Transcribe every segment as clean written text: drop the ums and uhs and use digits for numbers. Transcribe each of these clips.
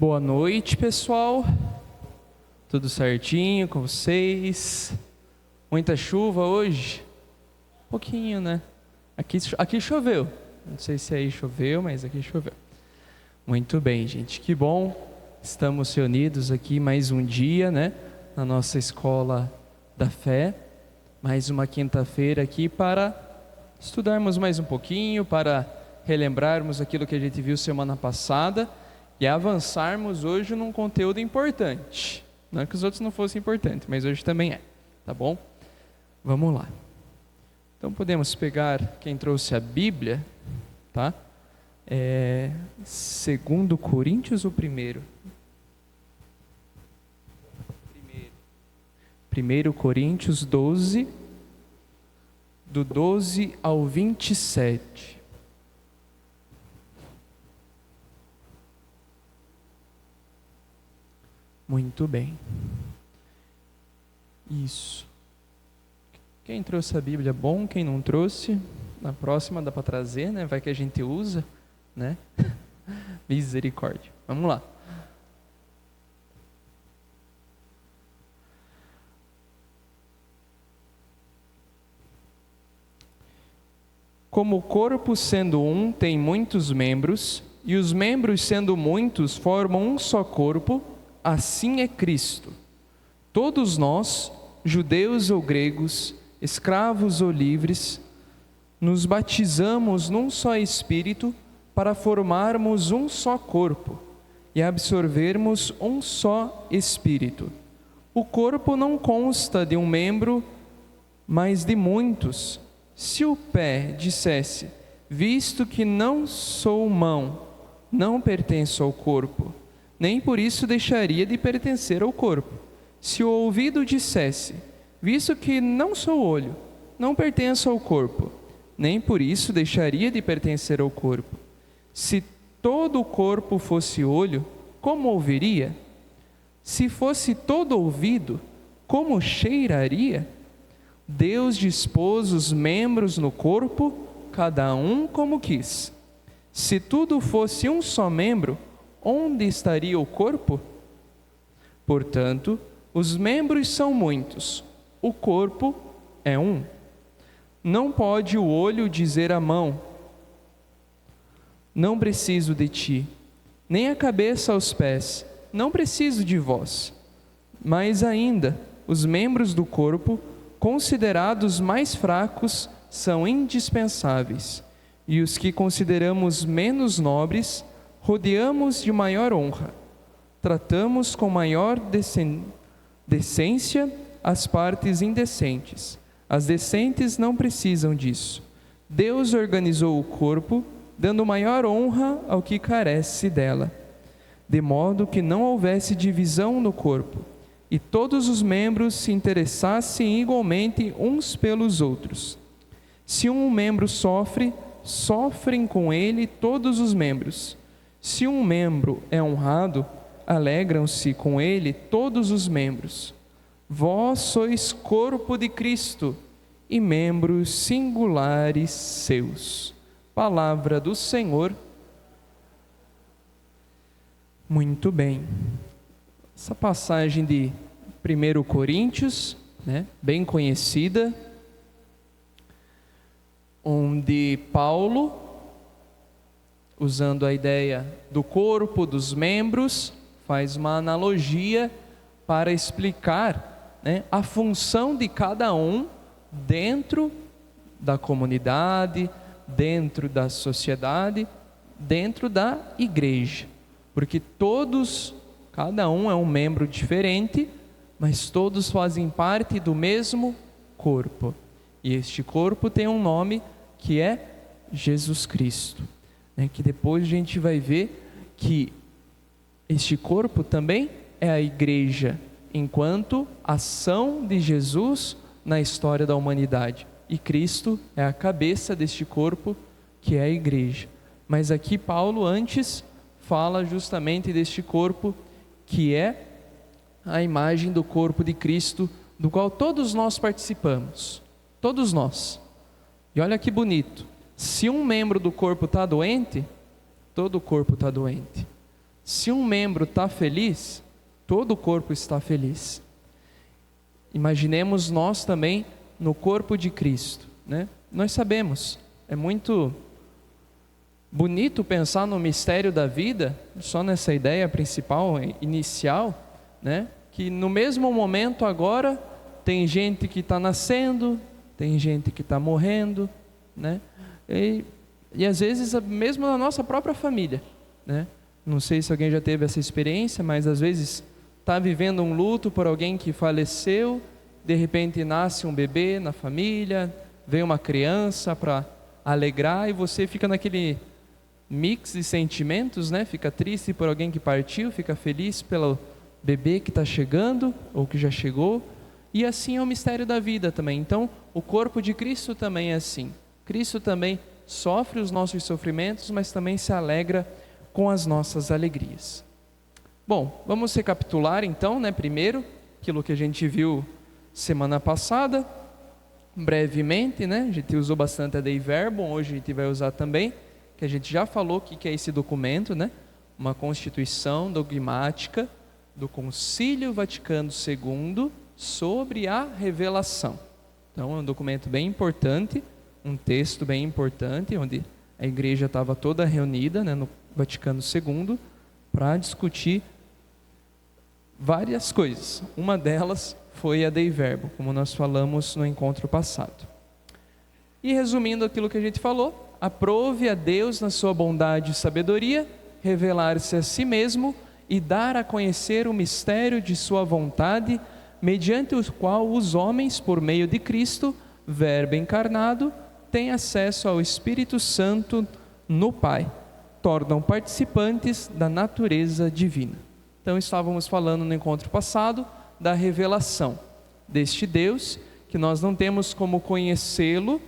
Boa noite, pessoal. Tudo certinho com vocês? Muita chuva hoje? Pouquinho, né? Aqui choveu. Não sei se aí choveu, mas aqui choveu. Muito bem, gente. Que bom. Estamos reunidos aqui mais um dia, né? Na nossa escola da fé. Mais uma quinta-feira aqui para estudarmos mais um pouquinho, para relembrarmos aquilo que a gente viu semana passada e avançarmos hoje num conteúdo importante. Não que os outros não fossem importantes, mas hoje também é, tá bom? Vamos lá. Então podemos pegar quem trouxe a Bíblia, tá? 2 Coríntios ou primeiro? 1 Coríntios 12, do 12 ao 27. Muito bem. Isso. Quem trouxe a Bíblia, bom. Quem não trouxe, na próxima dá para trazer, né? Vai que a gente usa, né? Misericórdia. Vamos lá. Como o corpo sendo um tem muitos membros, e os membros sendo muitos formam um só corpo, assim é Cristo. Todos nós, judeus ou gregos, escravos ou livres, nos batizamos num só Espírito para formarmos um só corpo e absorvermos um só Espírito. O corpo não consta de um membro, mas de muitos. Se o pé dissesse, visto que não sou mão, não pertenço ao corpo, nem por isso deixaria de pertencer ao corpo. Se o ouvido dissesse, visto que não sou olho, não pertenço ao corpo, nem por isso deixaria de pertencer ao corpo. Se todo o corpo fosse olho, como ouviria? Se fosse todo ouvido, como cheiraria? Deus dispôs os membros no corpo, cada um como quis. Se tudo fosse um só membro, onde estaria o corpo? Portanto, os membros são muitos, o corpo é um. Não pode o olho dizer à mão, não preciso de ti, nem a cabeça aos pés, não preciso de vós. Mas ainda, os membros do corpo, considerados mais fracos, são indispensáveis, e os que consideramos menos nobres, rodeamos de maior honra. Tratamos com maior decência as partes indecentes. As decentes não precisam disso. Deus organizou o corpo, dando maior honra ao que carece dela, de modo que não houvesse divisão no corpo, e todos os membros se interessassem igualmente uns pelos outros. Se um membro sofre, sofrem com ele todos os membros. Se um membro é honrado, alegram-se com ele todos os membros. Vós sois corpo de Cristo e membros singulares seus. Palavra do Senhor. Muito bem. Essa passagem de 1 Coríntios, né, bem conhecida, onde Paulo, usando a ideia do corpo, dos membros, faz uma analogia para explicar, né, a função de cada um dentro da comunidade, dentro da sociedade, dentro da igreja. Porque todos, cada um é um membro diferente, mas todos fazem parte do mesmo corpo. E este corpo tem um nome que é Jesus Cristo, né? Que depois a gente vai ver que este corpo também é a igreja, enquanto ação de Jesus na história da humanidade. E Cristo é a cabeça deste corpo, que é a igreja. Mas aqui Paulo antes fala justamente deste corpo, que é a imagem do corpo de Cristo, do qual todos nós participamos. Todos nós. E olha que bonito. Se um membro do corpo está doente, todo o corpo está doente. Se um membro está feliz, todo o corpo está feliz. Imaginemos nós também no corpo de Cristo, né? Nós sabemos, é muito bonito pensar no mistério da vida, só nessa ideia principal, inicial, né? Que no mesmo momento agora tem gente que está nascendo, tem gente que está morrendo, né? E às vezes mesmo na nossa própria família, né? Não sei se alguém já teve essa experiência, mas às vezes está vivendo um luto por alguém que faleceu, de repente nasce um bebê na família, vem uma criança para alegrar e você fica naquele mix de sentimentos, né? Fica triste por alguém que partiu, fica feliz pelo bebê que está chegando ou que já chegou. E assim é o mistério da vida também. Então, o corpo de Cristo também é assim. Cristo também sofre os nossos sofrimentos, mas também se alegra com as nossas alegrias. Bom, vamos recapitular então, né? Primeiro, aquilo que a gente viu semana passada, brevemente, né? A gente usou bastante a Dei Verbum, hoje a gente vai usar também, que a gente já falou o que é esse documento, né? Uma constituição dogmática do Concílio Vaticano II sobre a revelação. Então é um documento bem importante, um texto bem importante, onde a igreja estava toda reunida, né, no Vaticano II, para discutir várias coisas. Uma delas foi a Dei Verbum, como nós falamos no encontro passado. E resumindo aquilo que a gente falou, aprove a Deus na sua bondade e sabedoria revelar-se a si mesmo e dar a conhecer o mistério de sua vontade, mediante o qual os homens, por meio de Cristo, Verbo encarnado, têm acesso ao Espírito Santo no Pai, tornam participantes da natureza divina. Então estávamos falando no encontro passado da revelação deste Deus, que nós não temos como conhecê-lo,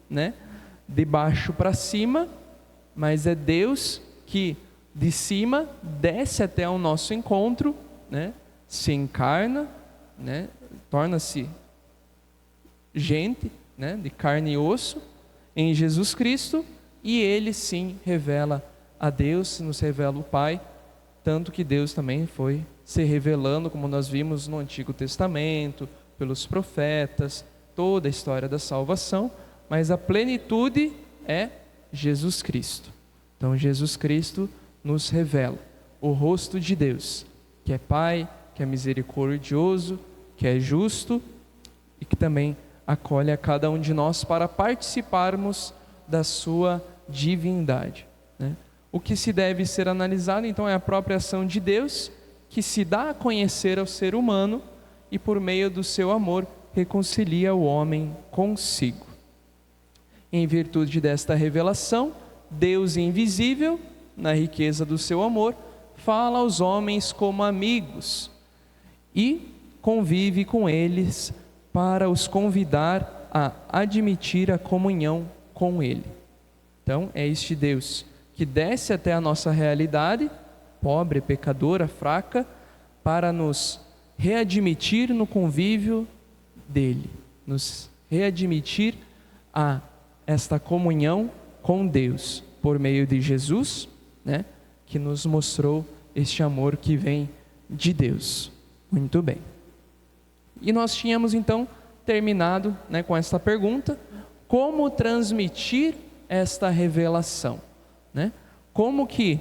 né, de baixo para cima, mas é Deus que de cima desce até o nosso encontro, né, se encarna, né, torna-se gente, né, de carne e osso em Jesus Cristo, e Ele sim revela a Deus, nos revela o Pai, tanto que Deus também foi se revelando, como nós vimos no Antigo Testamento, pelos profetas, toda a história da salvação, mas a plenitude é Jesus Cristo. Então Jesus Cristo nos revela o rosto de Deus, que é Pai, que é misericordioso, que é justo e que também acolhe a cada um de nós para participarmos da sua divindade, né? O que se deve ser analisado então é a própria ação de Deus, que se dá a conhecer ao ser humano e por meio do seu amor reconcilia o homem consigo. Em virtude desta revelação, Deus invisível, na riqueza do seu amor, fala aos homens como amigos e convive com eles para os convidar a admitir a comunhão com Ele. Então, é este Deus que desce até a nossa realidade, pobre, pecadora, fraca, para nos readmitir no convívio dEle, nos readmitir a esta comunhão com Deus, por meio de Jesus, né, que nos mostrou este amor que vem de Deus. Muito bem. E nós tínhamos então terminado, né, com esta pergunta: como transmitir esta revelação, né? Como que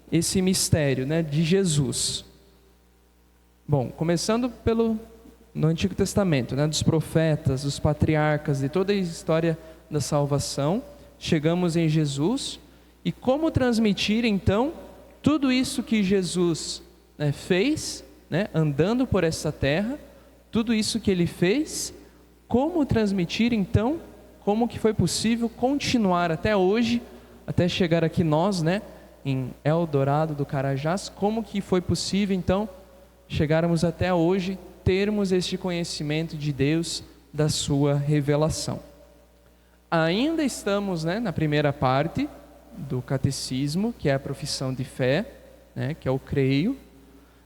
esse mistério, né, de Jesus? Bom, começando no Antigo Testamento, né, dos profetas, dos patriarcas, de toda a história da salvação, chegamos em Jesus. E como transmitir então tudo isso que Jesus, né, fez, né, andando por essa terra, tudo isso que Ele fez, como transmitir então, como que foi possível continuar até hoje, até chegar aqui nós, né, em Eldorado do Carajás, como que foi possível então chegarmos até hoje, termos este conhecimento de Deus, da sua revelação. Ainda estamos, né, na primeira parte do catecismo, que é a profissão de fé, né, que é o creio.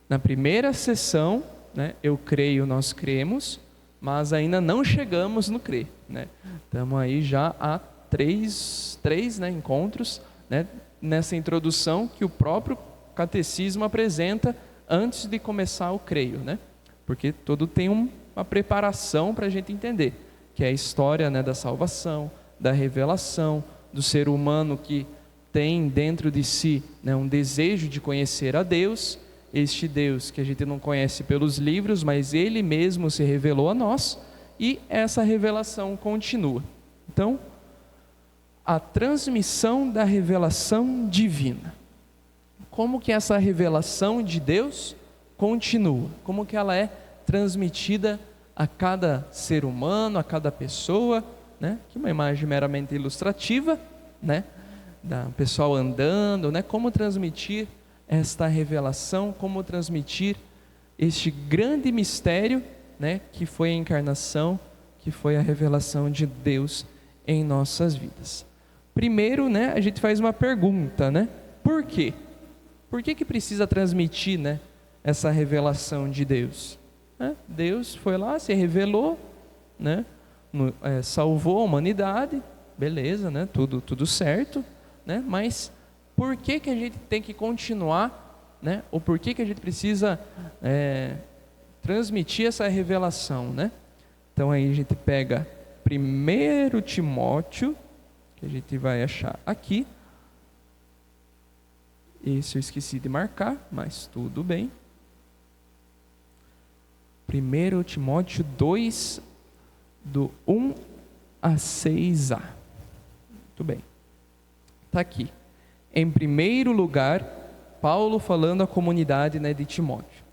Na primeira sessão, né, eu creio, nós cremos, mas ainda não chegamos no crer, né? Estamos aí já há três, né, encontros, né, nessa introdução que o próprio catecismo apresenta antes de começar o creio, né? Porque tudo tem uma preparação para a gente entender, que é a história, né, da salvação, da revelação, do ser humano que tem dentro de si, né, um desejo de conhecer a Deus, este Deus que a gente não conhece pelos livros, mas Ele mesmo se revelou a nós, e essa revelação continua. Então, a transmissão da revelação divina. Como que essa revelação de Deus continua? Como que ela é transmitida a cada ser humano, a cada pessoa, né? Que é uma imagem meramente ilustrativa, né? Da pessoal andando, né? Como transmitir esta revelação, como transmitir este grande mistério, né? Que foi a encarnação, que foi a revelação de Deus em nossas vidas. Primeiro, né? A gente faz uma pergunta, né? Por quê? Por que precisa transmitir, né, essa revelação de Deus? Deus foi lá, se revelou, né, salvou a humanidade, beleza, né, tudo certo, né, mas por que a gente tem que continuar, né, ou por que a gente precisa transmitir essa revelação, né? Então aí a gente pega 1 Timóteo, que a gente vai achar aqui. Esse eu esqueci de marcar, mas tudo bem. 1 Timóteo 2, do 1 a 6a. Muito bem. Está aqui. Em primeiro lugar, Paulo falando à comunidade, né, de Timóteo.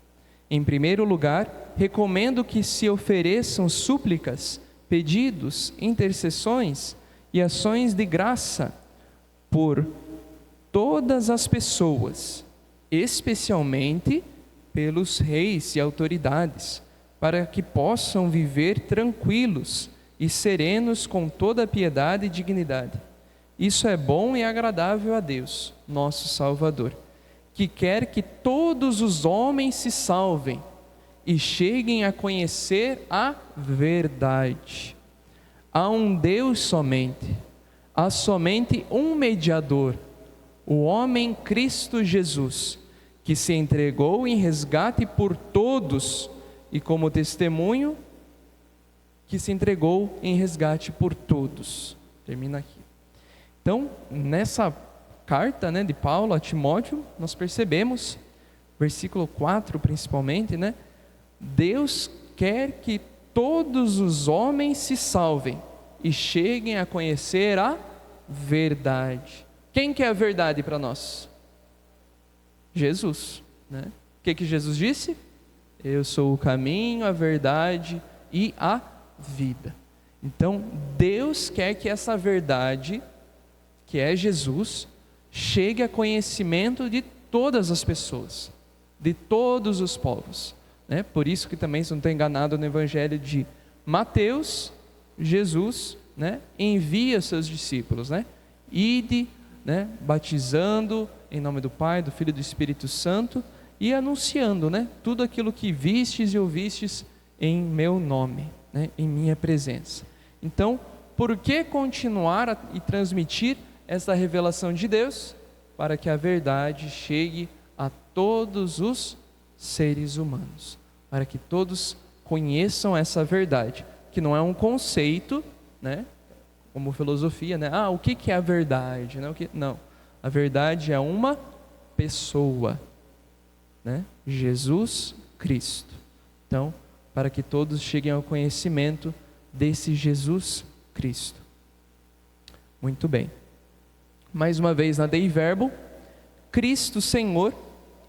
Em primeiro lugar, recomendo que se ofereçam súplicas, pedidos, intercessões e ações de graça por todas as pessoas, especialmente pelos reis e autoridades, para que possam viver tranquilos e serenos com toda a piedade e dignidade. Isso é bom e agradável a Deus, nosso Salvador, que quer que todos os homens se salvem e cheguem a conhecer a verdade. Há um Deus somente, há somente um mediador, o homem Cristo Jesus, que se entregou em resgate por todos, e como testemunho, que se entregou em resgate por todos. Termina aqui. Então, nessa carta, né, de Paulo a Timóteo, nós percebemos, versículo 4 principalmente, né, Deus quer que todos os homens se salvem e cheguem a conhecer a verdade. Quem que é a verdade para nós? Jesus, né? O que Jesus disse? Eu sou o caminho, a verdade e a vida. Então, Deus quer que essa verdade, que é Jesus, chegue a conhecimento de todas as pessoas, de todos os povos, né? Por isso que também, se não estou enganado, no Evangelho de Mateus, Jesus, né, envia seus discípulos, né? Ide, né, batizando em nome do Pai, do Filho e do Espírito Santo e anunciando, né, tudo aquilo que vistes e ouvistes em meu nome, né, em minha presença. Então, por que continuar e transmitir essa revelação de Deus? Para que a verdade chegue a todos os seres humanos, para que todos conheçam essa verdade, que não é um conceito, né, como filosofia, né? O que é a verdade? Não, a verdade é uma pessoa, né? Jesus Cristo. Então, para que todos cheguem ao conhecimento desse Jesus Cristo. Muito bem. Mais uma vez na Dei Verbo, Cristo Senhor,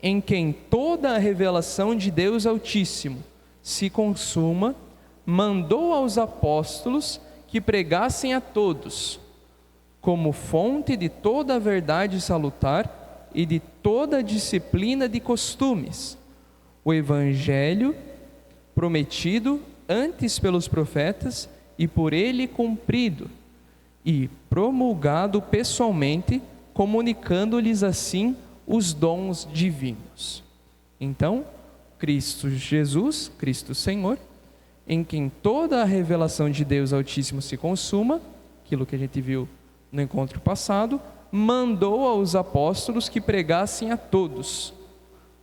em quem toda a revelação de Deus Altíssimo se consuma, mandou aos apóstolos que pregassem a todos, como fonte de toda a verdade salutar e de toda a disciplina de costumes, o Evangelho prometido antes pelos profetas e por ele cumprido, e promulgado pessoalmente, comunicando-lhes assim os dons divinos. Então, Cristo Jesus, Cristo Senhor, em quem toda a revelação de Deus Altíssimo se consuma, aquilo que a gente viu no encontro passado, mandou aos apóstolos que pregassem a todos,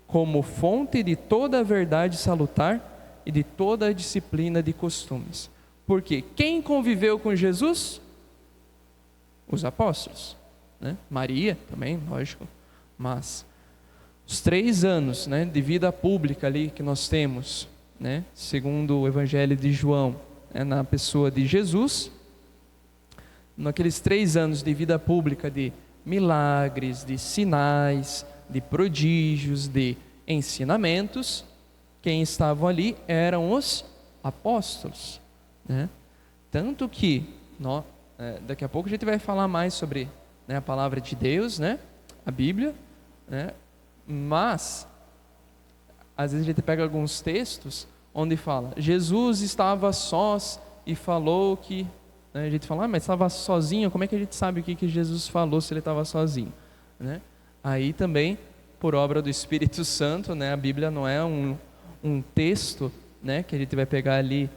como fonte de toda a verdade salutar e de toda a disciplina de costumes. Porque quem conviveu com Jesus? Os apóstolos, né? Maria também, lógico, mas os 3 anos, né, de vida pública ali que nós temos, né, segundo o Evangelho de João, na pessoa de Jesus, naqueles 3 anos de vida pública, de milagres, de sinais, de prodígios, de ensinamentos, quem estavam ali eram os apóstolos, né? Tanto que daqui a pouco a gente vai falar mais sobre, né, a palavra de Deus, né, a Bíblia, né? Mas às vezes a gente pega alguns textos onde fala Jesus estava sós e falou que, né, a gente fala, mas estava sozinho, como é que a gente sabe o que Jesus falou se ele estava sozinho, né? Aí também, por obra do Espírito Santo, né, a Bíblia não é um texto, né, que a gente vai pegar ali,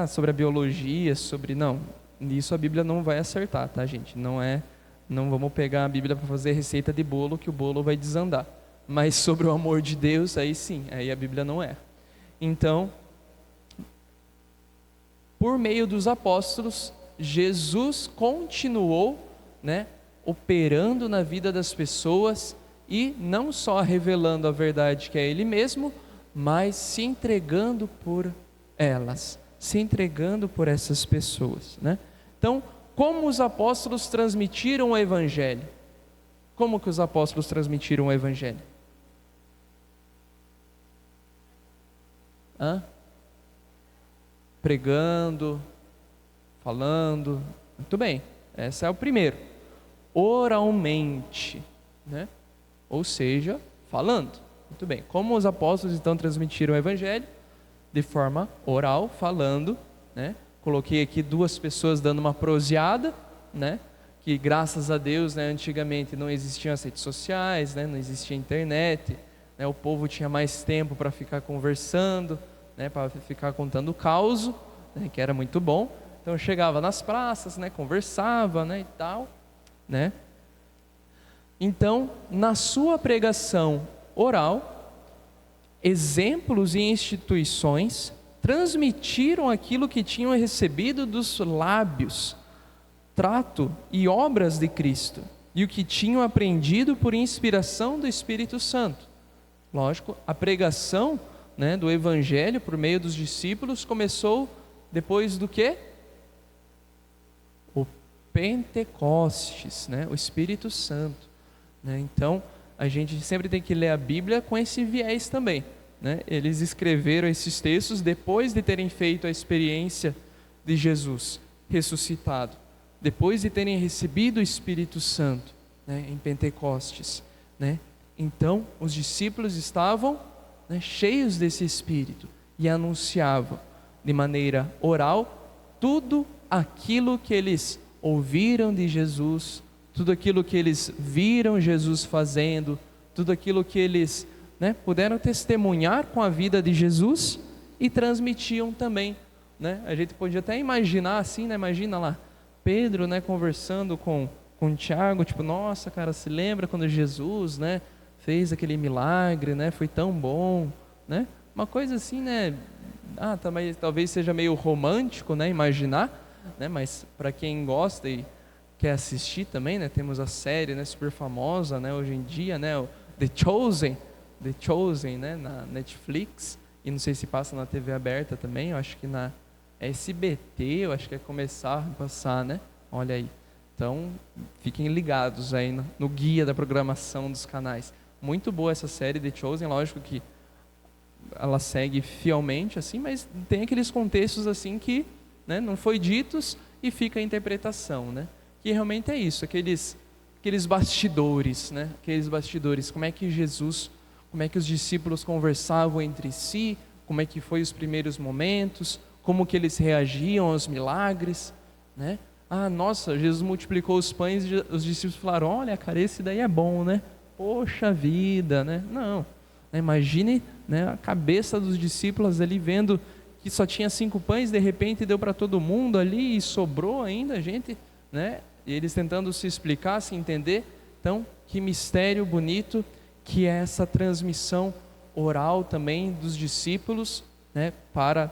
sobre a biologia, não, nisso a Bíblia não vai acertar, tá, gente? Não vamos pegar a Bíblia para fazer receita de bolo, que o bolo vai desandar. Mas sobre o amor de Deus, aí sim, aí a Bíblia não é. Então, por meio dos apóstolos, Jesus continuou, né, operando na vida das pessoas e não só revelando a verdade que é Ele mesmo, mas se entregando por elas, se entregando por essas pessoas, né? Então, como os apóstolos transmitiram o Evangelho? Como que os apóstolos transmitiram o Evangelho? Pregando, falando. Muito bem, esse é o primeiro. Oralmente, né? Ou seja, falando. Muito bem, como os apóstolos então transmitiram o Evangelho? De forma oral, falando, né? Coloquei aqui 2 pessoas dando uma proseada, né? Que graças a Deus, né, antigamente não existiam as redes sociais, né? Não existia internet, né? O povo tinha mais tempo para ficar conversando, né? Para ficar contando o caos, né? Que era muito bom. Então eu chegava nas praças, né? Conversava, né? E tal, né? Então, na sua pregação oral, exemplos e instituições transmitiram aquilo que tinham recebido dos lábios, trato e obras de Cristo, e o que tinham aprendido por inspiração do Espírito Santo. Lógico, a pregação, né, do Evangelho por meio dos discípulos começou depois do quê? O Pentecostes, né, o Espírito Santo, né? Então, a gente sempre tem que ler a Bíblia com esse viés também, né? Eles escreveram esses textos depois de terem feito a experiência de Jesus ressuscitado, depois de terem recebido o Espírito Santo, né, em Pentecostes, né? Então os discípulos estavam, né, cheios desse Espírito e anunciavam de maneira oral tudo aquilo que eles ouviram de Jesus, tudo aquilo que eles viram Jesus fazendo, tudo aquilo que eles, né, puderam testemunhar com a vida de Jesus e transmitiam também, né? A gente podia até imaginar assim, né? Imagina lá, Pedro, né, conversando com Tiago, tipo, nossa, cara, se lembra quando Jesus, né, fez aquele milagre, né? Foi tão bom, né? Uma coisa assim, né? Mas talvez seja meio romântico, né, imaginar, né? Mas para quem gosta e quer assistir também, né, temos a série, né, super famosa, né, hoje em dia, né, o The Chosen, né, na Netflix, e não sei se passa na TV aberta também, eu acho que na SBT, eu acho que vai começar a passar, né, olha aí. Então, fiquem ligados aí no guia da programação dos canais. Muito boa essa série, The Chosen, lógico que ela segue fielmente, assim, mas tem aqueles contextos, assim, que, né, não foi ditos e fica a interpretação, né, que realmente é isso, aqueles bastidores, né, aqueles bastidores, como é que os discípulos conversavam entre si, como é que foi os primeiros momentos, como que eles reagiam aos milagres, né? Nossa, Jesus multiplicou os pães e os discípulos falaram, olha, cara, esse daí é bom, né? Poxa vida, né? Não, né? Imagine, né, a cabeça dos discípulos ali vendo que só tinha 5 pães, de repente deu para todo mundo ali e sobrou ainda, gente, né? E eles tentando se explicar, se entender. Então, que mistério bonito que é essa transmissão oral também dos discípulos, né, para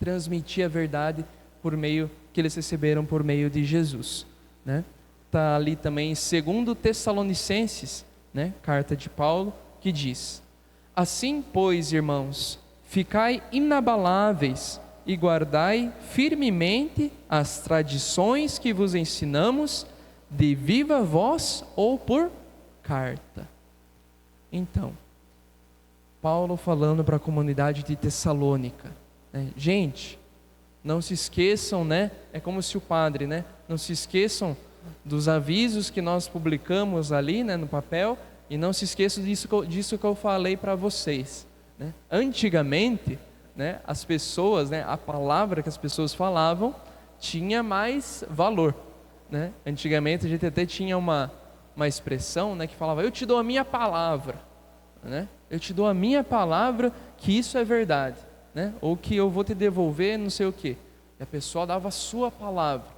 transmitir a verdade por meio que eles receberam por meio de Jesus, né? Tá ali também em 2 Tessalonicenses, né, carta de Paulo, que diz: assim, pois, irmãos, ficai inabaláveis e guardai firmemente as tradições que vos ensinamos, de viva voz ou por carta. Então, Paulo falando para a comunidade de Tessalônica, né? Gente, não se esqueçam, né? É como se o padre, né? Não se esqueçam dos avisos que nós publicamos ali, né, no papel, e não se esqueçam disso que eu falei para vocês, né? Antigamente, né, as pessoas, né, a palavra que as pessoas falavam tinha mais valor, né? Antigamente a gente até tinha uma expressão, né, que falava: eu te dou a minha palavra, né? Eu te dou a minha palavra que isso é verdade, né? Ou que eu vou te devolver não sei o quê. E a pessoa dava a sua palavra.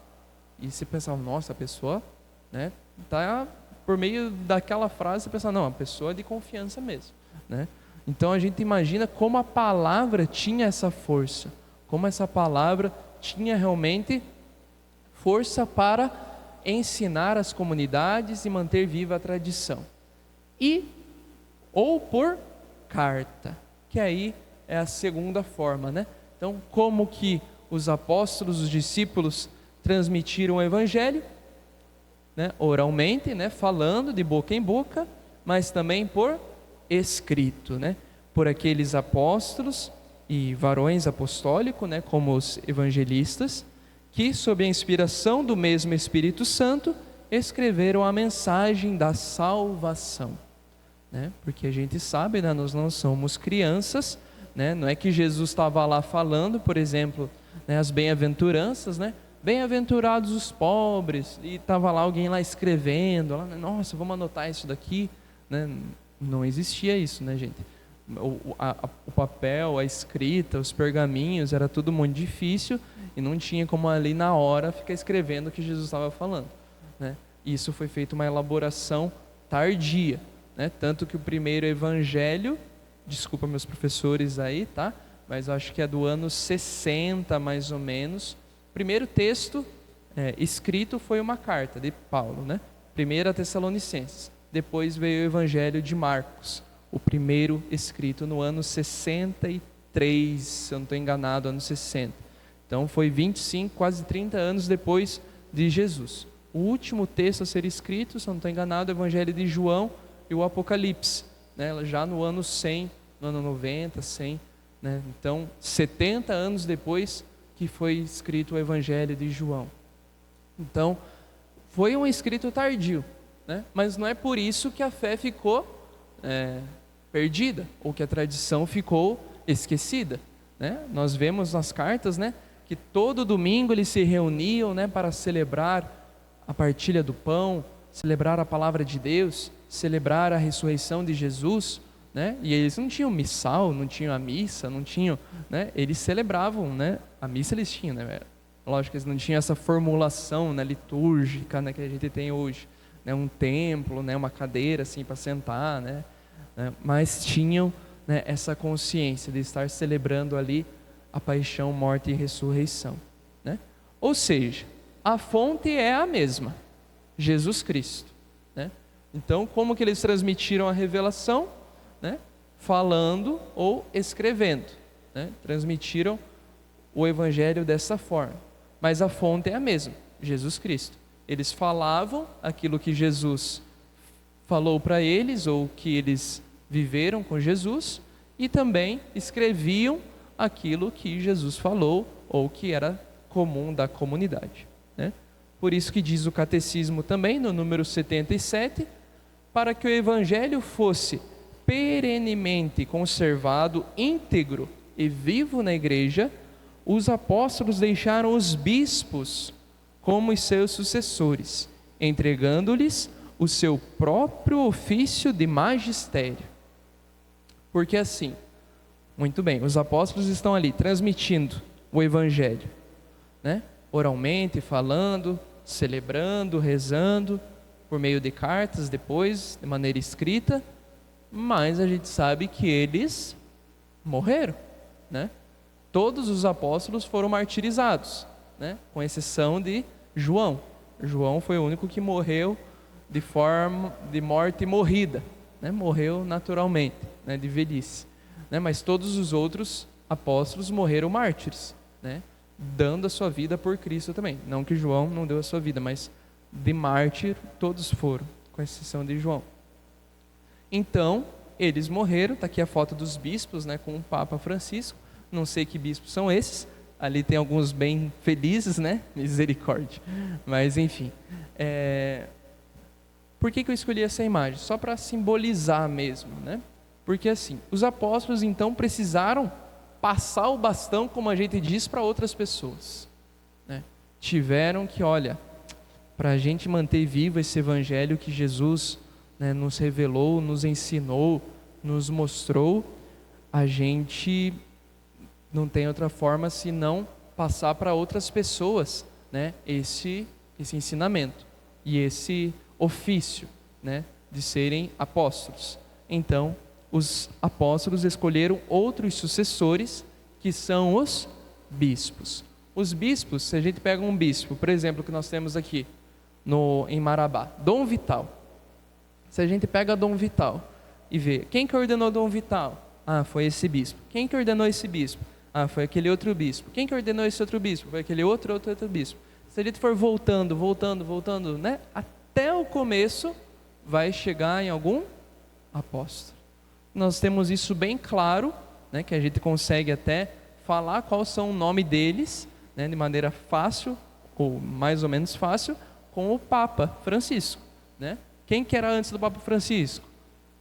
E você pensava: nossa, a pessoa, né, tá por meio daquela frase, você pensa: não, a pessoa é de confiança mesmo, né? Então a gente imagina como a palavra tinha essa força, como essa palavra tinha realmente força para ensinar as comunidades e manter viva a tradição. Ou por carta, que aí é a segunda forma, né? Então, como que os apóstolos, os discípulos transmitiram o evangelho, né? Oralmente, né? Falando de boca em boca, mas também por escrito, né? Por aqueles apóstolos e varões apostólicos, né? Como os evangelistas, que sob a inspiração do mesmo Espírito Santo escreveram a mensagem da salvação, né? Porque a gente sabe, né? Nós não somos crianças, né? Não é que Jesus estava lá falando, por exemplo, né, as bem-aventuranças, né? Bem-aventurados os pobres, e estava lá alguém lá escrevendo, lá, nossa, vamos anotar isso daqui, né? Não existia isso, né, gente? O papel, a escrita, os pergaminhos, era tudo muito difícil e não tinha como ali na hora ficar escrevendo o que Jesus estava falando, né? Isso foi feito uma elaboração tardia, né? Tanto que o primeiro evangelho, desculpa meus professores aí, tá? Mas eu acho que é do ano 60 mais ou menos. O primeiro texto escrito foi uma carta de Paulo, né? 1 Tessalonicenses. Depois veio o evangelho de Marcos, o primeiro escrito no ano 63, se eu não estou enganado, ano 60. Então foi 25, quase 30 anos depois de Jesus. O último texto a ser escrito, se eu não estou enganado, é o evangelho de João e o Apocalipse, né? Já no ano 100, no ano 90, 100, né? Então 70 anos depois que foi escrito o evangelho de João. Então foi um escrito tardio, né? Mas não é por isso que a fé ficou perdida, ou que a tradição ficou esquecida, né? Nós vemos nas cartas, né, que todo domingo eles se reuniam, né, para celebrar a partilha do pão, celebrar a palavra de Deus, celebrar a ressurreição de Jesus, né? E eles não tinham missal, não tinham a missa, não tinham, né? Eles celebravam, né? A missa eles tinham, né? Lógico que eles não tinham essa formulação, né, litúrgica, né, que a gente tem hoje, né? Um templo, né, uma cadeira assim para sentar, né? Mas tinham, né, essa consciência de estar celebrando ali a paixão, morte e ressurreição, né? Ou seja, a fonte é a mesma, Jesus Cristo, né? Então, como que eles transmitiram a revelação, né? Falando ou escrevendo, né? Transmitiram o evangelho dessa forma, mas a fonte é a mesma, Jesus Cristo. Eles falavam aquilo que Jesus falou para eles, ou que eles viveram com Jesus, e também escreviam aquilo que Jesus falou, ou que era comum da comunidade, né? Por isso que diz o catecismo também, no número 77, para que o evangelho fosse perenemente conservado íntegro e vivo na igreja, os apóstolos deixaram os bispos como os seus sucessores, entregando-lhes o seu próprio ofício de magistério. Porque assim, muito bem, os apóstolos estão ali transmitindo o evangelho, né? Oralmente, falando, celebrando, rezando, por meio de cartas depois, de maneira escrita, mas a gente sabe que eles morreram, né? Todos os apóstolos foram martirizados, né? Com exceção de João. João foi o único que morreu de forma de morte morrida, né? Morreu naturalmente, né? De velhice, né? Mas todos os outros apóstolos morreram mártires, né? Dando a sua vida por Cristo também. Não que João não deu a sua vida, mas de mártir todos foram, com exceção de João. Então, eles morreram. Está aqui a foto dos bispos, né, com o Papa Francisco. Não sei que bispos são esses. Ali tem alguns bem felizes, né? Misericórdia. Mas, enfim. Por que eu escolhi essa imagem? Só para simbolizar mesmo, né? Porque assim, os apóstolos então precisaram passar o bastão, como a gente diz, para outras pessoas, né? Tiveram que, olha, para a gente manter vivo esse evangelho que Jesus, né, nos revelou, nos ensinou, nos mostrou, a gente não tem outra forma senão passar para outras pessoas, né, esse ensinamento e esse ofício, né, de serem apóstolos. Então, os apóstolos escolheram outros sucessores, que são os bispos. Os bispos, se a gente pega um bispo, por exemplo, que nós temos aqui em Marabá, Dom Vital. Se a gente pega Dom Vital e vê, quem que ordenou Dom Vital? Ah, foi esse bispo. Quem que ordenou esse bispo? Ah, foi aquele outro bispo. Quem que ordenou esse outro bispo? Foi aquele outro bispo. Se a gente for voltando, né, até o começo, vai chegar em algum apóstolo. Nós temos isso bem claro, né, que a gente consegue até falar qual são o nome deles, né, de maneira fácil, ou mais ou menos fácil, com o Papa Francisco, né? Quem que era antes do Papa Francisco?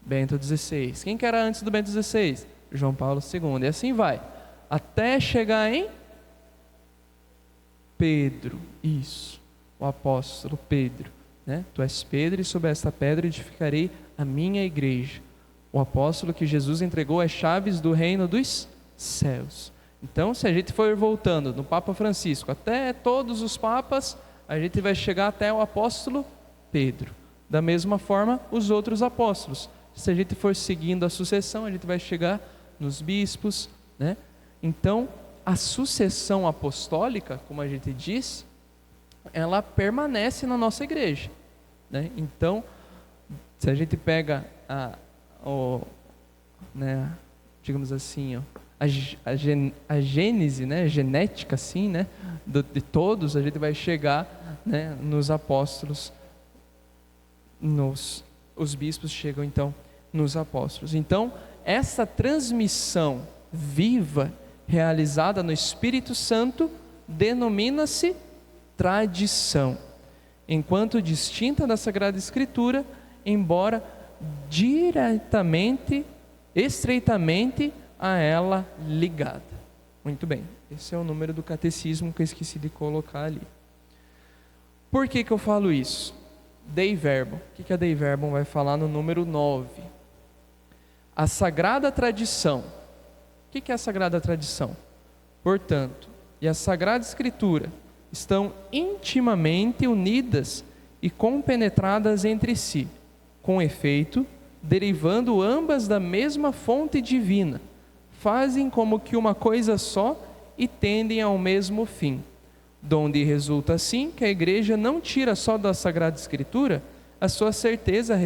Bento XVI. Quem que era antes do Bento XVI? João Paulo II. E assim vai, até chegar em Pedro. Isso, o apóstolo Pedro, né? Tu és Pedro, e sobre esta pedra edificarei a minha igreja. O apóstolo que Jesus entregou as chaves do reino dos céus. Então, se a gente for voltando no Papa Francisco até todos os papas, a gente vai chegar até o apóstolo Pedro. Da mesma forma, os outros apóstolos. Se a gente for seguindo a sucessão, a gente vai chegar nos bispos, né? Então, a sucessão apostólica, como a gente diz, ela permanece na nossa igreja, né? Então, se a gente pega digamos assim, a gênese, né, genética, assim, né, de todos, a gente vai chegar, né, nos apóstolos, os bispos chegam então nos apóstolos. Então, essa transmissão viva, realizada no Espírito Santo, denomina-se tradição, enquanto distinta da Sagrada Escritura, embora diretamente, estreitamente a ela ligada. Muito bem, esse é o número do catecismo que eu esqueci de colocar ali. Por que eu falo isso? Dei Verbum. O que a Dei Verbum vai falar no número 9? A Sagrada Tradição. O que é a Sagrada Tradição? Portanto, e a Sagrada Escritura estão intimamente unidas e compenetradas entre si, com efeito, derivando ambas da mesma fonte divina, fazem como que uma coisa só e tendem ao mesmo fim, donde resulta assim que a Igreja não tira só da Sagrada Escritura a sua certeza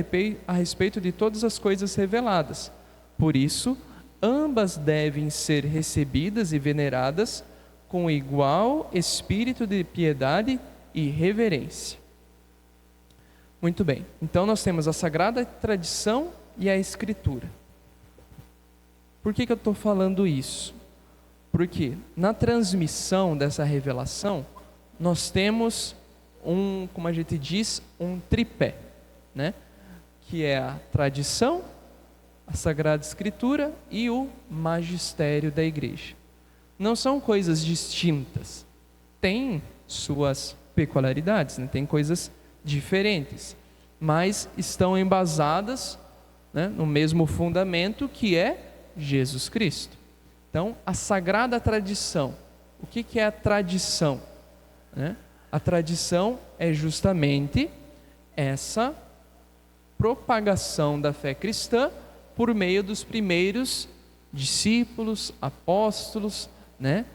a respeito de todas as coisas reveladas. Por isso, ambas devem ser recebidas e veneradas com igual espírito de piedade e reverência. Muito bem, então nós temos a Sagrada Tradição e a Escritura. Por que eu estou falando isso? Porque na transmissão dessa revelação, nós temos como a gente diz, um tripé, né? Que é a tradição, a Sagrada Escritura e o magistério da igreja. Não são coisas distintas, tem suas peculiaridades, né? Tem coisas diferentes, mas estão embasadas, né, no mesmo fundamento, que é Jesus Cristo. Então, a Sagrada Tradição. O que é a tradição? Né? A tradição é justamente essa propagação da fé cristã por meio dos primeiros discípulos, apóstolos, né?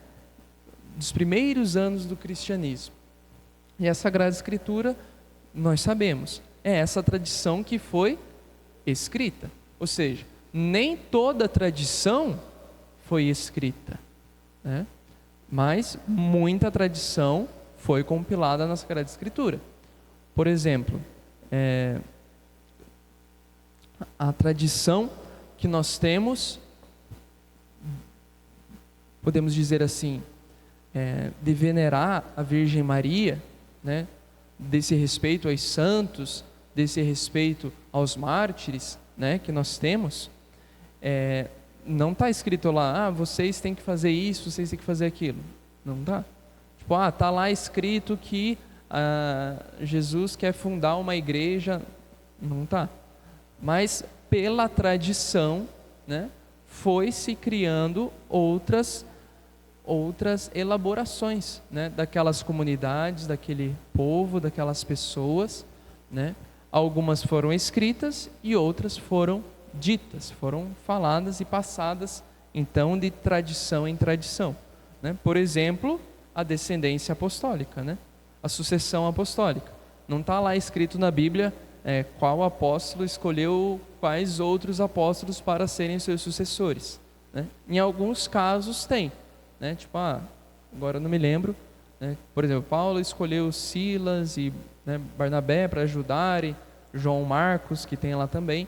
Dos primeiros anos do cristianismo. E a Sagrada Escritura, nós sabemos, é essa tradição que foi escrita. Ou seja, nem toda tradição foi escrita, né? Mas muita tradição foi compilada na Sagrada Escritura. Por exemplo, a tradição que nós temos, podemos dizer assim, de venerar a Virgem Maria, né? Desse respeito aos santos, desse respeito aos mártires, né? Que nós temos, não está escrito lá, vocês têm que fazer isso, vocês têm que fazer aquilo. Não está. Tipo, está lá escrito que Jesus quer fundar uma igreja. Não está. Mas pela tradição, né, foi se criando outras elaborações, né, daquelas comunidades, daquele povo, daquelas pessoas, né? Algumas foram escritas e outras foram ditas, foram faladas e passadas, então, de tradição em tradição, né? Por exemplo, a descendência apostólica, né? A sucessão apostólica. Não está lá escrito na Bíblia qual apóstolo escolheu quais outros apóstolos para serem seus sucessores, né? Em alguns casos tem, né? Tipo, agora eu não me lembro, né? Por exemplo, Paulo escolheu Silas e, né, Barnabé para ajudarem, João Marcos, que tem lá também.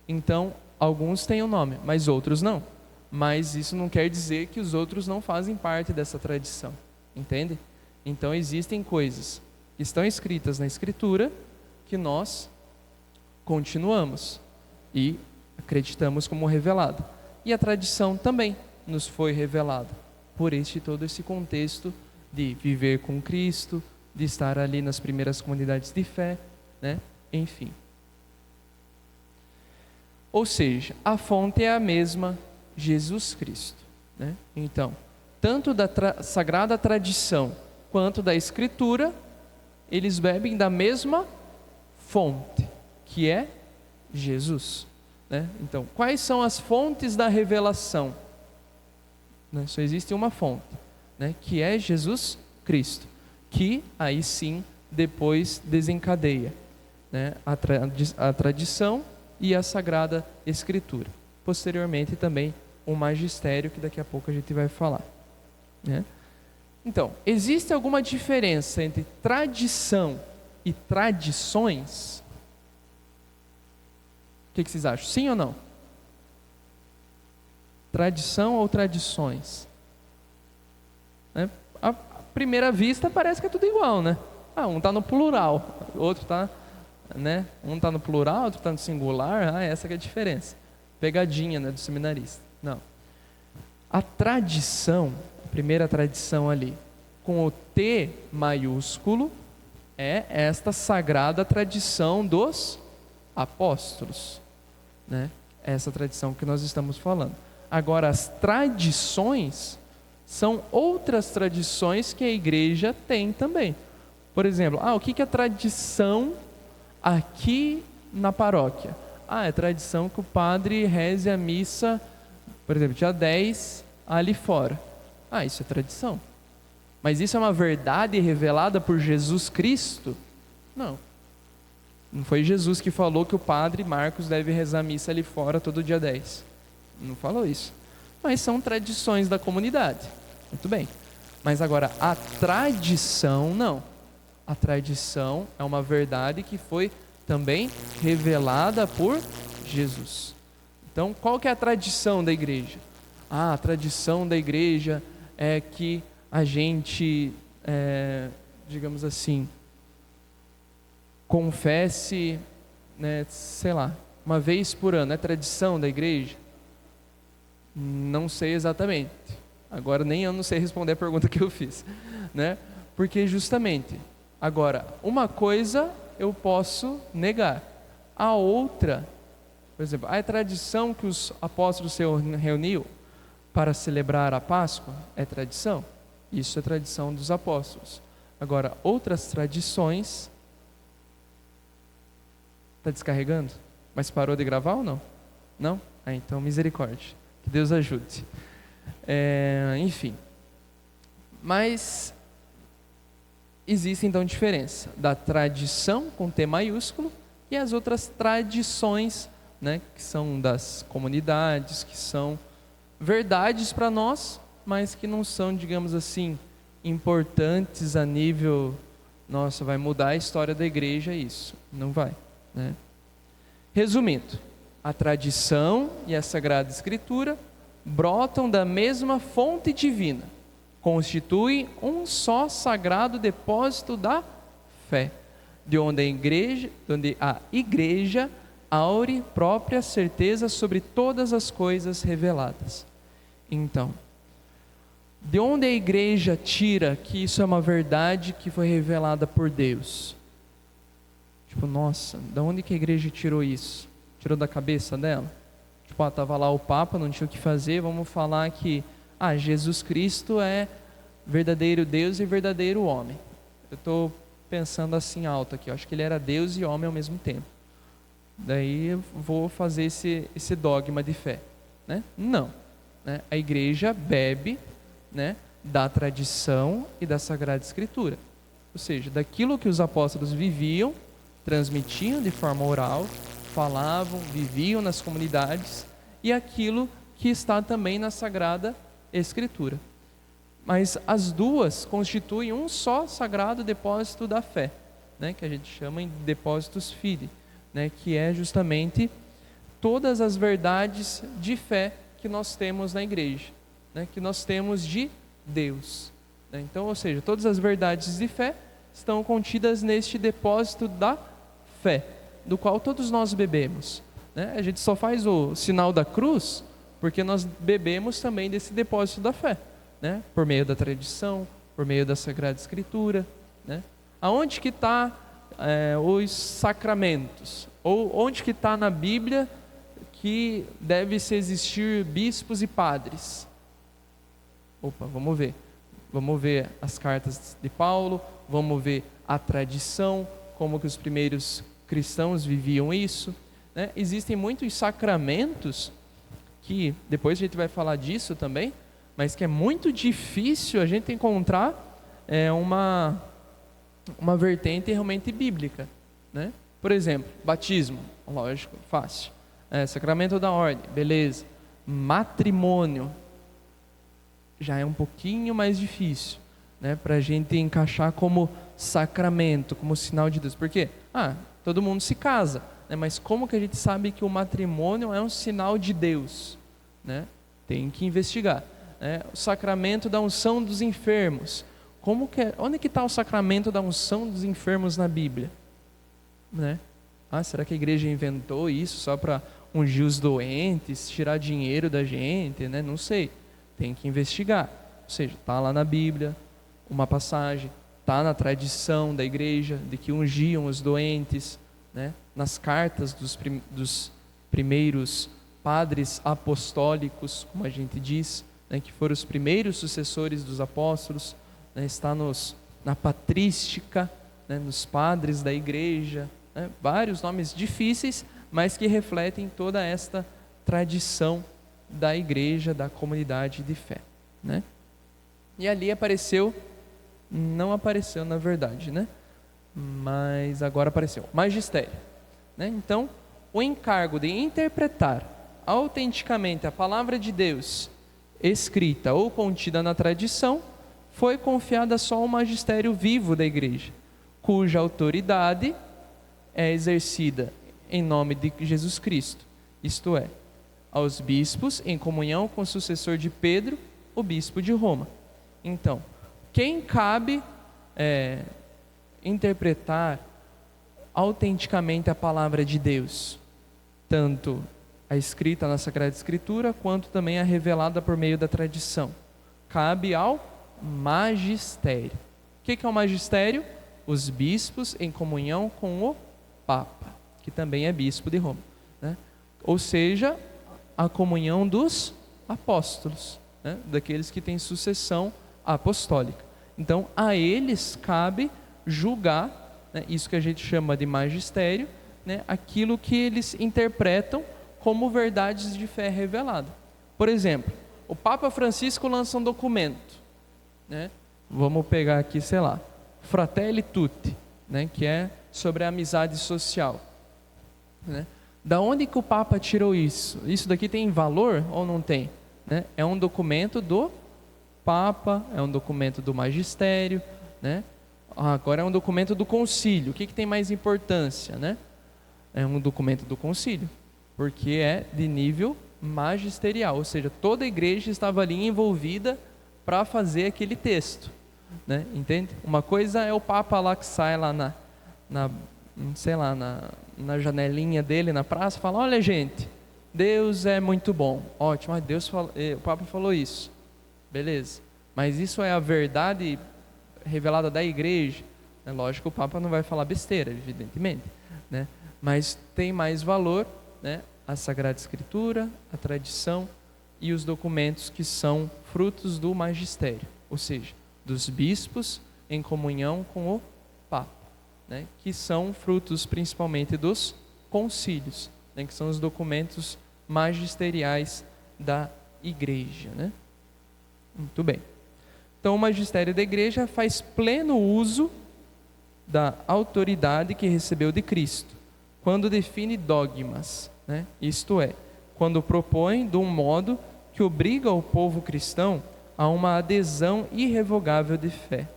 Então, alguns têm o nome, mas outros não. Mas isso não quer dizer que os outros não fazem parte dessa tradição, entende? Então, existem coisas que estão escritas na Escritura que nós continuamos e acreditamos como revelado. E a tradição também nos foi revelada por todo esse contexto de viver com Cristo, de estar ali nas primeiras comunidades de fé, né? Enfim. Ou seja, a fonte é a mesma, Jesus Cristo, né? Então, tanto da sagrada tradição quanto da Escritura, eles bebem da mesma fonte, que é Jesus, né? Então, quais são as fontes da revelação? Né? Só existe uma fonte, né? Que é Jesus Cristo, que aí sim depois desencadeia, né, a tradição e a Sagrada Escritura. Posteriormente também o magistério, que daqui a pouco a gente vai falar, né? Então, existe alguma diferença entre tradição e tradições? O que vocês acham? Sim ou não? Tradição ou tradições? Né? À primeira vista parece que é tudo igual, né? Um está no plural, outro está, né? Um está no plural, outro está no singular. Essa que é a diferença. Pegadinha, né, do seminarista. Não. A tradição, a primeira tradição ali, com o T maiúsculo, é esta sagrada tradição dos apóstolos, né? Essa tradição que nós estamos falando. Agora, as tradições são outras tradições que a igreja tem também. Por exemplo, o que é tradição aqui na paróquia? É tradição que o padre reze a missa, por exemplo, dia 10, ali fora. Isso é tradição. Mas isso é uma verdade revelada por Jesus Cristo? Não. Não foi Jesus que falou que o padre Marcos deve rezar a missa ali fora todo dia 10. Não falou isso. Mas são tradições da comunidade. Muito bem. Mas agora, a tradição, não. A tradição é uma verdade que foi também revelada por Jesus. Então, qual que é a tradição da igreja? A tradição da igreja é que a gente, digamos assim, confesse, né, sei lá, uma vez por ano. É tradição da igreja? Não sei exatamente. Agora nem eu não sei responder a pergunta que eu fiz, né? Porque justamente, agora, uma coisa eu posso negar. A outra, por exemplo, a tradição que os apóstolos se reuniam para celebrar a Páscoa é tradição. Isso é tradição dos apóstolos. Agora, outras tradições... Está descarregando? Mas parou de gravar ou não? Não? Então, misericórdia. Que Deus ajude. Enfim. Mas existe então diferença da tradição com T maiúsculo e as outras tradições, né, que são das comunidades, que são verdades para nós, mas que não são, digamos assim, importantes a nível, nossa, vai mudar a história da igreja isso. Não vai, né? Resumindo, a tradição e a Sagrada Escritura brotam da mesma fonte divina, constituem um só sagrado depósito da fé, de onde a igreja aure própria certeza sobre todas as coisas reveladas. Então, de onde a igreja tira que isso é uma verdade que foi revelada por Deus? Tipo, nossa, de onde que a igreja tirou isso? Tirou da cabeça dela? Tipo, estava lá o Papa, não tinha o que fazer, vamos falar que Jesus Cristo é verdadeiro Deus e verdadeiro homem. Eu estou pensando assim alto aqui, eu acho que ele era Deus e homem ao mesmo tempo. Daí eu vou fazer esse dogma de fé, né? Não, né? A igreja bebe, né, da tradição e da Sagrada Escritura, ou seja, daquilo que os apóstolos viviam, transmitiam de forma oral, falavam, viviam nas comunidades, e aquilo que está também na Sagrada Escritura. Mas as duas constituem um só sagrado depósito da fé, né, que a gente chama de depósitos fide, né, que é justamente todas as verdades de fé que nós temos na igreja, né, que nós temos de Deus, né? Então, ou seja, todas as verdades de fé estão contidas neste depósito da fé, do qual todos nós bebemos, né? A gente só faz o sinal da cruz porque nós bebemos também desse depósito da fé, né? Por meio da tradição, por meio da Sagrada Escritura, né? Aonde que está os sacramentos? Ou onde que está na Bíblia que deve-se existir bispos e padres? Opa, vamos ver. Vamos ver as cartas de Paulo, vamos ver a tradição, como que os primeiros cristãos viviam isso, né? Existem muitos sacramentos que, depois a gente vai falar disso também, mas que é muito difícil a gente encontrar uma vertente realmente bíblica, né? Por exemplo, batismo, lógico, fácil. Sacramento da ordem, beleza. Matrimônio, já é um pouquinho mais difícil, né, para a gente encaixar como sacramento, como sinal de Deus. Por quê? Todo mundo se casa, né, mas como que a gente sabe que o matrimônio é um sinal de Deus, né? Tem que investigar, né? O sacramento da unção dos enfermos, onde que está o sacramento da unção dos enfermos na Bíblia, né? Será que a igreja inventou isso só para ungir os doentes, tirar dinheiro da gente, né? Não sei. Tem que investigar, ou seja, está lá na Bíblia uma passagem, está na tradição da igreja de que ungiam os doentes, né? Nas cartas dos primeiros padres apostólicos, como a gente diz, né? Que foram os primeiros sucessores dos apóstolos, né? Está na patrística, né? Nos padres da igreja, né? Vários nomes difíceis, mas que refletem toda esta tradição da igreja, da comunidade de fé, né? E ali não apareceu na verdade, né? Mas agora apareceu, magistério, né? Então, o encargo de interpretar autenticamente a palavra de Deus, escrita ou contida na tradição, foi confiada só ao magistério vivo da igreja, cuja autoridade é exercida em nome de Jesus Cristo, isto é, aos bispos, em comunhão com o sucessor de Pedro, o bispo de Roma. Então, quem cabe interpretar autenticamente a palavra de Deus? Tanto a escrita na Sagrada Escritura, quanto também a revelada por meio da tradição. Cabe ao magistério. O que é o magistério? Os bispos em comunhão com o Papa, que também é bispo de Roma, né? Ou seja, a comunhão dos apóstolos, né? Daqueles que têm sucessão apostólica. Então, a eles cabe julgar, né, isso que a gente chama de magistério, né, aquilo que eles interpretam como verdades de fé revelada. Por exemplo, o Papa Francisco lança um documento, né, vamos pegar aqui, sei lá, Fratelli Tutti, né, que é sobre a amizade social, né? Da onde que o Papa tirou isso? Isso daqui tem valor ou não tem? Né? É um documento do Papa, é um documento do magistério, né? Agora é um documento do concílio. O que tem mais importância, né? É um documento do concílio, porque é de nível magisterial, ou seja, toda a igreja estava ali envolvida para fazer aquele texto, né? Entende? Uma coisa é o Papa lá que sai lá na janelinha dele na praça, fala: olha, gente, Deus é muito bom, ótimo, o Papa falou isso, beleza, mas isso é a verdade revelada da igreja? É lógico que o Papa não vai falar besteira, evidentemente, né? Mas tem mais valor, né, a Sagrada Escritura, a tradição e os documentos que são frutos do magistério, ou seja, dos bispos em comunhão com o Papa, né, que são frutos principalmente dos concílios, né, que são os documentos magisteriais da igreja, né? Muito bem. Então, o magistério da igreja faz pleno uso da autoridade que recebeu de Cristo, quando define dogmas, né? Isto é, quando propõe de um modo que obriga o povo cristão a uma adesão irrevogável de fé,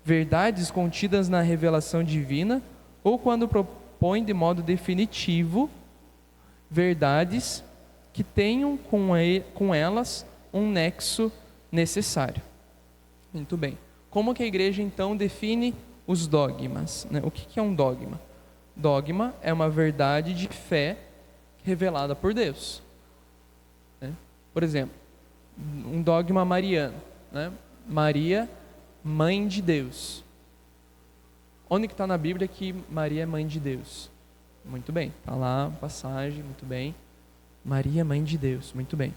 verdades contidas na revelação divina, ou quando propõe de modo definitivo verdades que tenham com elas um nexo necessário. Muito bem. Como que a igreja então define os dogmas, né? O que é um dogma? Dogma é uma verdade de fé revelada por Deus, né? Por exemplo, um dogma mariano, né? Maria, mãe de Deus. Onde que está na Bíblia que Maria é mãe de Deus? Muito bem, está lá a passagem, muito bem. Maria, mãe de Deus, muito bem.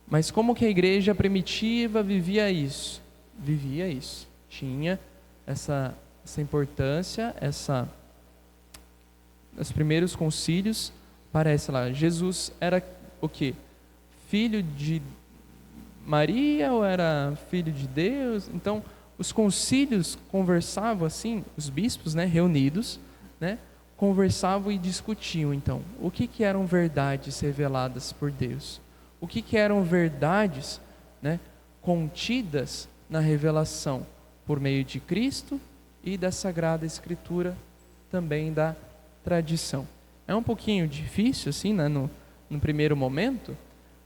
Mas como que a igreja primitiva vivia isso? Vivia isso. Tinha essa importância, os primeiros concílios, parece lá, Jesus era o quê? Filho de Maria ou era filho de Deus? Então, os concílios conversavam assim, os bispos, né, reunidos, né, conversavam e discutiam, então, o que eram verdades reveladas por Deus? O que eram verdades, né, contidas na revelação por meio de Cristo e da Sagrada Escritura, também da tradição. É um pouquinho difícil, assim, né, no primeiro momento,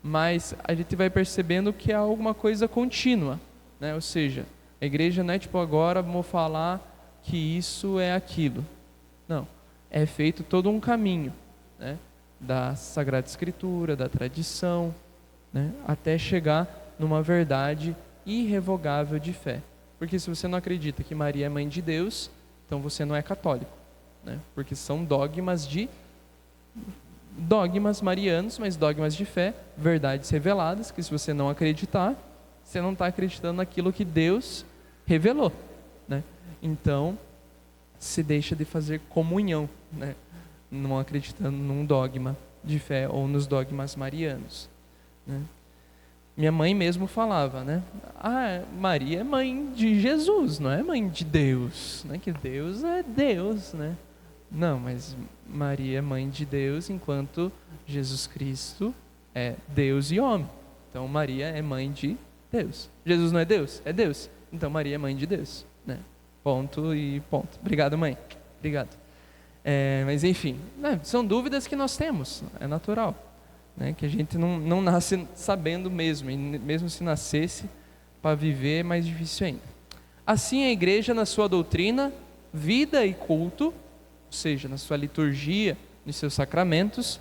mas a gente vai percebendo que é alguma coisa contínua, né? Ou seja, a igreja não é tipo, agora vamos falar que isso é aquilo. Não, é feito todo um caminho, né, da Sagrada Escritura, da tradição, né, até chegar numa verdade irrevogável de fé. Porque se você não acredita que Maria é mãe de Deus, então você não é católico, né? Porque são dogmas marianos, mas dogmas de fé, verdades reveladas, que se você não acreditar, você não está acreditando naquilo que Deus revelou, né? Então, se deixa de fazer comunhão, né, não acreditando num dogma de fé ou nos dogmas marianos, né? Minha mãe mesmo falava, né? Maria é mãe de Jesus, não é mãe de Deus, né? Que Deus é Deus, né? Não, mas Maria é mãe de Deus, enquanto Jesus Cristo é Deus e homem. Então Maria é mãe de Deus. Jesus não é Deus? É Deus. Então Maria é mãe de Deus, né? Ponto e ponto. Obrigado, mãe. Obrigado. Mas enfim, né? São dúvidas que nós temos, é natural, né? Que a gente não nasce sabendo mesmo, e mesmo se nascesse para viver é mais difícil ainda. Assim a igreja, na sua doutrina, vida e culto, ou seja, na sua liturgia, nos seus sacramentos,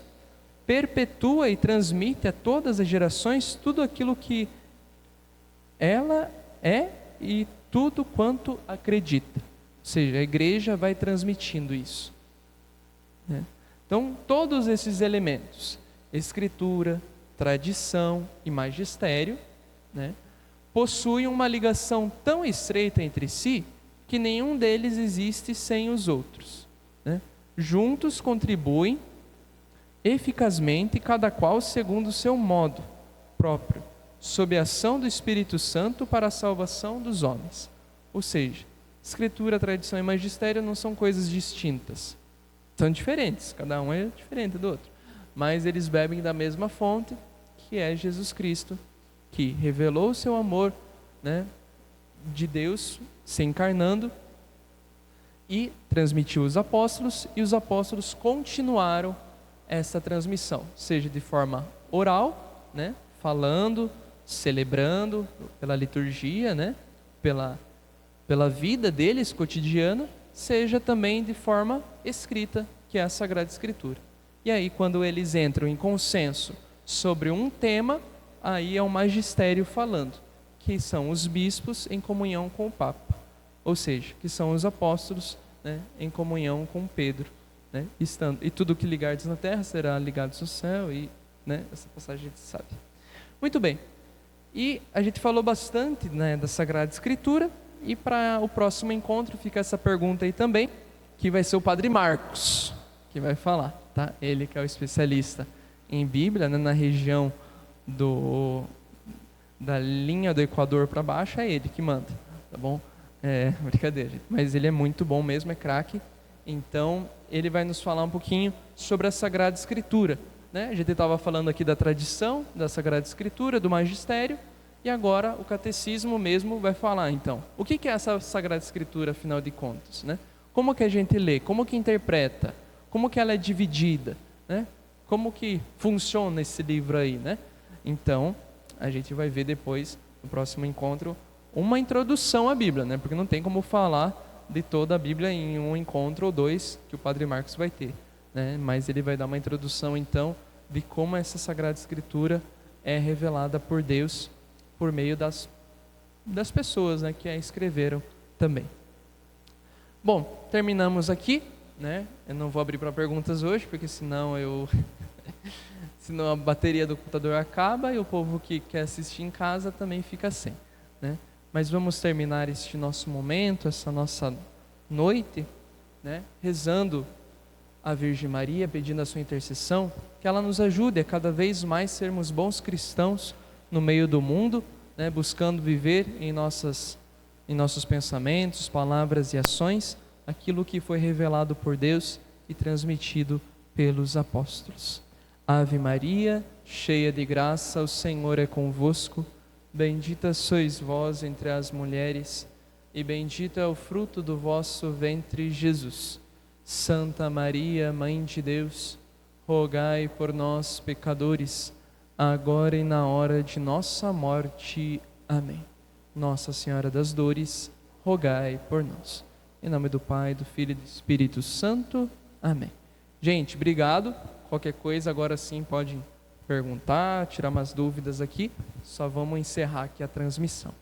perpetua e transmite a todas as gerações tudo aquilo que ela é e tudo quanto acredita. Ou seja, a igreja vai transmitindo isso, né? Então, todos esses elementos, escritura, tradição e magistério, né, possuem uma ligação tão estreita entre si que nenhum deles existe sem os outros, né? Juntos contribuem eficazmente, cada qual segundo o seu modo próprio, sob a ação do Espírito Santo para a salvação dos homens. Ou seja, Escritura, tradição e magistério não são coisas distintas. São diferentes, cada um é diferente do outro. Mas eles bebem da mesma fonte, que é Jesus Cristo, que revelou o seu amor, né, de Deus se encarnando e transmitiu os apóstolos, e os apóstolos continuaram essa transmissão, seja de forma oral, né, falando, celebrando pela liturgia, né, pela vida deles cotidiana, seja também de forma escrita, que é a Sagrada Escritura. E aí, quando eles entram em consenso sobre um tema, aí é o magistério falando, que são os bispos em comunhão com o Papa, ou seja, que são os apóstolos, né, em comunhão com Pedro, né, e tudo que ligardes na terra será ligado no céu, e, né, essa passagem a gente sabe. Muito bem, e a gente falou bastante, né, da Sagrada Escritura, e para o próximo encontro fica essa pergunta aí também, que vai ser o Padre Marcos que vai falar, tá? Ele que é o especialista em Bíblia, né, na região da linha do Equador para baixo, é ele que manda, tá bom? É brincadeira, mas ele é muito bom mesmo, é craque. Então ele vai nos falar um pouquinho sobre a Sagrada Escritura, né? A gente estava falando aqui da tradição da Sagrada Escritura, do magistério, e agora o catecismo mesmo vai falar, então, o que é essa Sagrada Escritura, afinal de contas, né? Como que a gente lê, como que interpreta, como que ela é dividida, né? Como que funciona esse livro aí, né? Então, a gente vai ver depois, no próximo encontro, uma introdução à Bíblia, né? Porque não tem como falar de toda a Bíblia em um encontro ou dois que o Padre Marcos vai ter, né? Mas ele vai dar uma introdução, então, de como essa Sagrada Escritura é revelada por Deus por meio das pessoas, né, que a escreveram também. Bom, terminamos aqui, né? Eu não vou abrir para perguntas hoje, porque senão senão a bateria do computador acaba e o povo que quer assistir em casa também fica sem, né? Mas vamos terminar este nosso momento, essa nossa noite, né, rezando a Virgem Maria, pedindo a sua intercessão, que ela nos ajude a cada vez mais sermos bons cristãos no meio do mundo, né, buscando viver em nossos pensamentos, palavras e ações aquilo que foi revelado por Deus e transmitido pelos apóstolos. Ave Maria, cheia de graça, o Senhor é convosco. Bendita sois vós entre as mulheres, e bendito é o fruto do vosso ventre, Jesus. Santa Maria, Mãe de Deus, rogai por nós, pecadores, agora e na hora de nossa morte. Amém. Nossa Senhora das Dores, rogai por nós. Em nome do Pai, do Filho e do Espírito Santo. Amém. Gente, obrigado. Qualquer coisa, agora sim pode perguntar, tirar umas dúvidas aqui. Só vamos encerrar aqui a transmissão.